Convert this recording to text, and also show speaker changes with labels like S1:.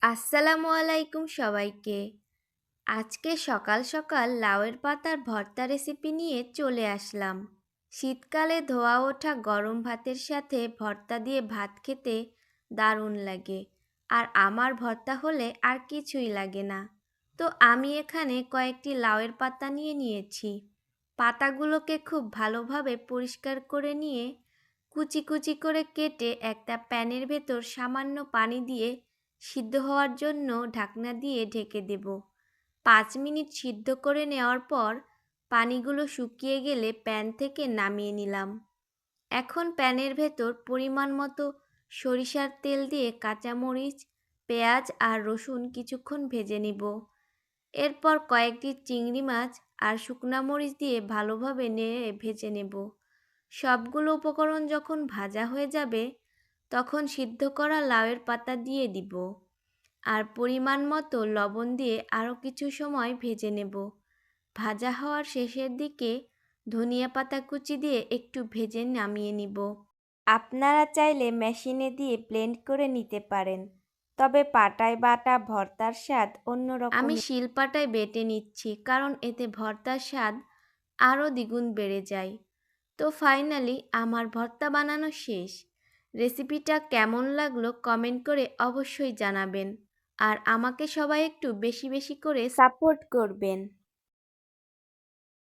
S1: আসসালামু আলাইকুম সবাইকে। আজকে সকাল সকাল লাউয়ের পাতার ভর্তা রেসিপি নিয়ে চলে আসলাম। শীতকালে ধোয়া ওঠা গরম ভাতের সাথে ভর্তা দিয়ে ভাত খেতে দারুণ লাগে। আর আমার ভর্তা হলে আর কিছুই লাগে না। তো আমি এখানে কয়েকটি লাউয়ের পাতা নিয়ে নিয়েছি। পাতাগুলোকে খুব ভালোভাবে পরিষ্কার করে নিয়ে কুচি কুচি করে কেটে একটা প্যানের ভেতর সামান্য পানি দিয়ে সিদ্ধ হওয়ার জন্য ঢাকনা দিয়ে ঢেকে দেব। 5 মিনিট সিদ্ধ করে নেওয়ার পর পানিগুলো শুকিয়ে গেলে প্যান থেকে নামিয়ে নিলাম। এখন প্যানের ভেতর পরিমাণ মতো সরিষার তেল দিয়ে কাঁচামরিচ, পেঁয়াজ আর রসুন কিছুক্ষণ ভেজে নিব। এরপর কয়েকটি চিংড়ি মাছ আর শুকনা মরিচ দিয়ে ভালোভাবে নেড়ে ভেজে নেব। সবগুলো উপকরণ যখন ভাজা হয়ে যাবে তখন সিদ্ধ করা লাউয়ের পাতা দিয়ে দিব আর পরিমাণ মতো লবণ দিয়ে আরও কিছু সময় ভেজে নেব। ভাজা হওয়ার শেষের দিকে ধনিয়া পাতা কুচি দিয়ে একটু ভেজে নামিয়ে নিব। আপনারা চাইলে মেশিনে দিয়ে ব্লেন্ড করে নিতে পারেন, তবে পাটায় বাটা ভর্তার স্বাদ অন্যরকম। আমি শিলপাটায় বেটে নিচ্ছি কারণ এতে ভর্তার স্বাদ আরও দ্বিগুণ বেড়ে যায়। তো ফাইনালি আমার ভর্তা বানানো শেষ। রেসিপিটা কেমন লাগলো কমেন্ট করে অবশ্যই জানাবেন আর আমাকে সবাই একটু বেশি বেশি করে সাপোর্ট করবেন।